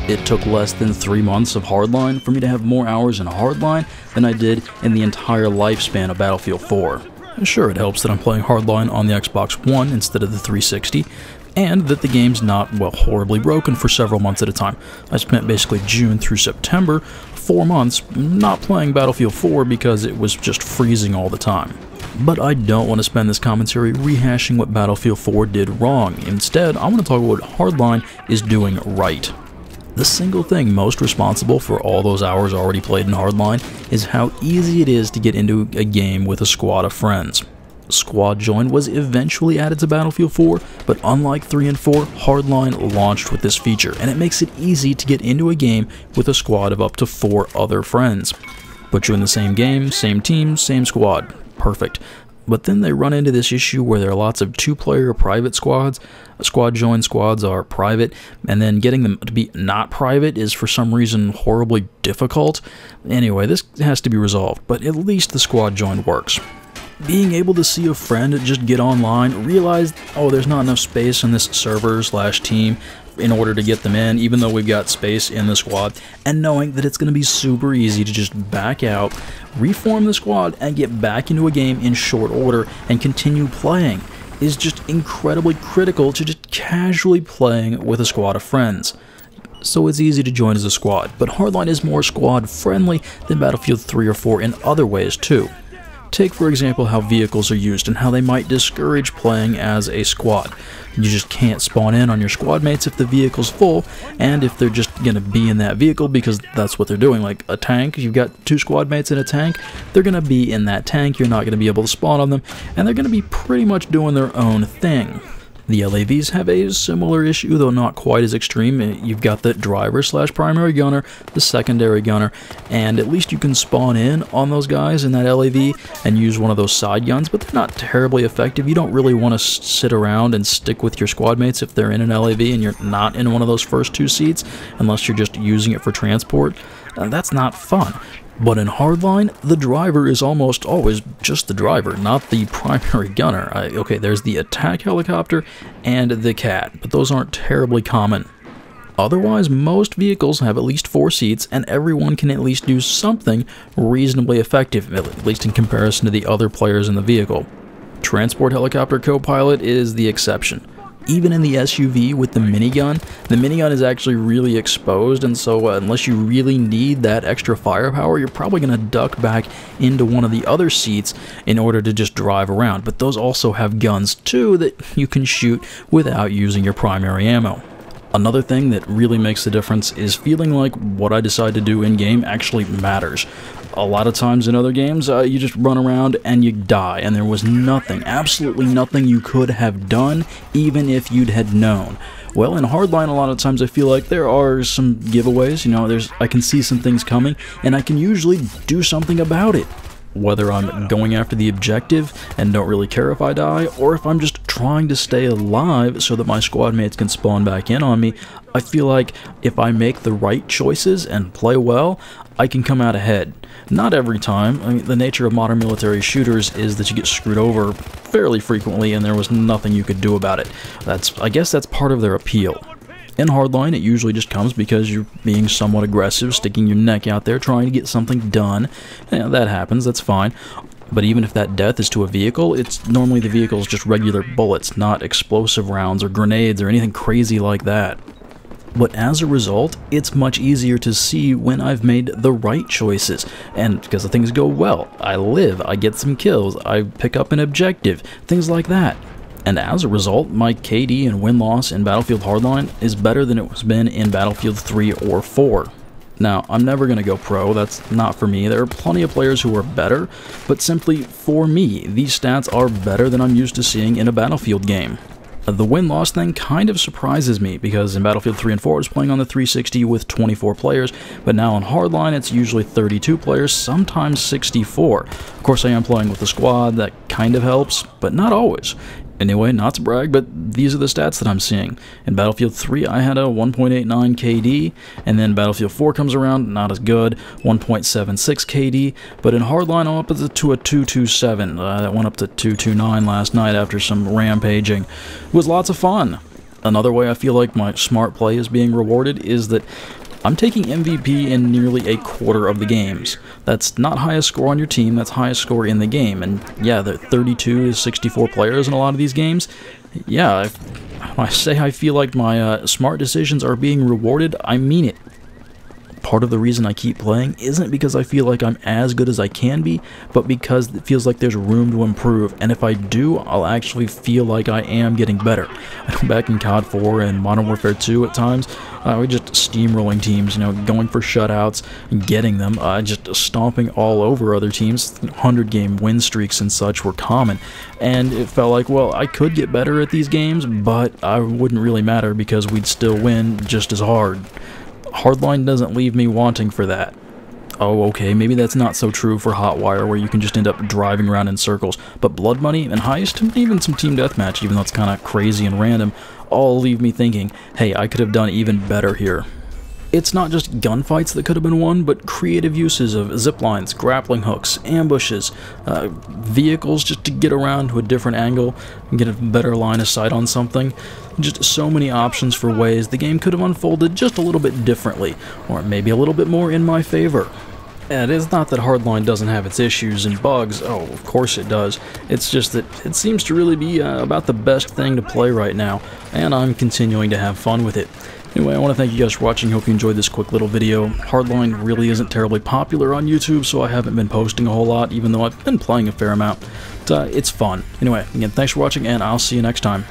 It took less than 3 months of Hardline for me to have more hours in Hardline than I did in the entire lifespan of Battlefield 4. Sure, it helps that I'm playing Hardline on the Xbox One instead of the 360, and that the game's not, well, horribly broken for several months at a time. I spent basically June through September, 4 months, not playing Battlefield 4 because it was just freezing all the time. But I don't want to spend this commentary rehashing what Battlefield 4 did wrong. Instead, I want to talk about what Hardline is doing right. The single thing most responsible for all those hours already played in Hardline is how easy it is to get into a game with a squad of friends. Squad Join was eventually added to Battlefield 4, but unlike 3 and 4, Hardline launched with this feature, and it makes it easy to get into a game with a squad of up to 4 other friends. Put you in the same game, same team, same squad. Perfect. But then they run into this issue where there are lots of 2-player private squads. Squad Join squads are private, and then getting them to be not private is for some reason horribly difficult. Anyway, this has to be resolved, but at least the Squad Join works. Being able to see a friend just get online, realize, oh, there's not enough space in this server/team in order to get them in, even though we've got space in the squad, and knowing that it's going to be super easy to just back out, reform the squad, and get back into a game in short order and continue playing is just incredibly critical to just casually playing with a squad of friends. So it's easy to join as a squad, but Hardline is more squad friendly than Battlefield 3 or 4 in other ways too. Take, for example, how vehicles are used and how they might discourage playing as a squad. You just can't spawn in on your squad mates if the vehicle's full, and if they're just going to be in that vehicle because that's what they're doing. Like a tank, you've got 2 squad mates in a tank, they're going to be in that tank, you're not going to be able to spawn on them, and they're going to be pretty much doing their own thing. The LAVs have a similar issue, though not quite as extreme. You've got the driver/primary gunner, the secondary gunner, and at least you can spawn in on those guys in that LAV and use one of those side guns, but they're not terribly effective. You don't really want to sit around and stick with your squad mates if they're in an LAV and you're not in one of those first 2 seats, unless you're just using it for transport. That's not fun. But in Hardline, the driver is almost always just the driver, not the primary gunner. Okay, there's the attack helicopter and the cat, but those aren't terribly common. Otherwise, most vehicles have at least 4 seats, and everyone can at least do something reasonably effective, at least in comparison to the other players in the vehicle. Transport helicopter co-pilot is the exception. Even in the SUV with the minigun is actually really exposed, and so unless you really need that extra firepower, you're probably going to duck back into one of the other seats in order to just drive around. But those also have guns too that you can shoot without using your primary ammo. Another thing that really makes the difference is feeling like what I decide to do in-game actually matters. A lot of times in other games, you just run around and you die, and there was nothing, absolutely nothing you could have done, even if you'd had known. Well, in Hardline, a lot of times I feel like there are some giveaways, I can see some things coming, and I can usually do something about it. Whether I'm going after the objective and don't really care if I die, or if I'm just trying to stay alive so that my squad mates can spawn back in on me, I feel like if I make the right choices and play well, I can come out ahead. Not every time. I mean, the nature of modern military shooters is that you get screwed over fairly frequently, and there was nothing you could do about it. I guess that's part of their appeal. In Hardline, it usually just comes because you're being somewhat aggressive, sticking your neck out there, trying to get something done. That happens, that's fine. But even if that death is to a vehicle, it's normally the vehicle's just regular bullets, not explosive rounds or grenades or anything crazy like that. But as a result, it's much easier to see when I've made the right choices, and because the things go well. I live, I get some kills, I pick up an objective, things like that. And as a result, my KD and win-loss in Battlefield Hardline is better than it has been in Battlefield 3 or 4. Now, I'm never going to go pro, that's not for me. There are plenty of players who are better, but simply for me, these stats are better than I'm used to seeing in a Battlefield game. The win-loss thing kind of surprises me, because in Battlefield 3 and 4 I was playing on the 360 with 24 players, but now on Hardline it's usually 32 players, sometimes 64. Of course I am playing with a squad, that kind of helps, but not always. Anyway, not to brag, but these are the stats that I'm seeing. In Battlefield 3, I had a 1.89 KD, and then Battlefield 4 comes around, not as good, 1.76 KD, but in Hardline, I'm up to a 227. That went up to 229 last night after some rampaging. It was lots of fun. Another way I feel like my smart play is being rewarded is that I'm taking MVP in nearly a quarter of the games. That's not highest score on your team, that's highest score in the game. And yeah, there are 32 to 64 players in a lot of these games. Yeah, when I say I feel like my smart decisions are being rewarded, I mean it. Part of the reason I keep playing isn't because I feel like I'm as good as I can be, but because it feels like there's room to improve, and if I do, I'll actually feel like I am getting better. Back in COD 4 and Modern Warfare 2 at times, we just steamrolling teams, going for shutouts, getting them, just stomping all over other teams. 100-game win streaks and such were common, and it felt like, well, I could get better at these games, but I wouldn't really matter because we'd still win just as hard. Hardline doesn't leave me wanting for that. Oh, okay, maybe that's not so true for Hotwire, where you can just end up driving around in circles, but Blood Money and Heist, and even some Team Deathmatch, even though it's kind of crazy and random, all leave me thinking, hey, I could have done even better here. It's not just gunfights that could have been won, but creative uses of ziplines, grappling hooks, ambushes, vehicles just to get around to a different angle and get a better line of sight on something. Just so many options for ways the game could have unfolded just a little bit differently, or maybe a little bit more in my favor. And it's not that Hardline doesn't have its issues and bugs, oh, of course it does. It's just that it seems to really be about the best thing to play right now, and I'm continuing to have fun with it. Anyway, I want to thank you guys for watching. Hope you enjoyed this quick little video. Hardline really isn't terribly popular on YouTube, so I haven't been posting a whole lot, even though I've been playing a fair amount. But, it's fun. Anyway, again, thanks for watching, and I'll see you next time.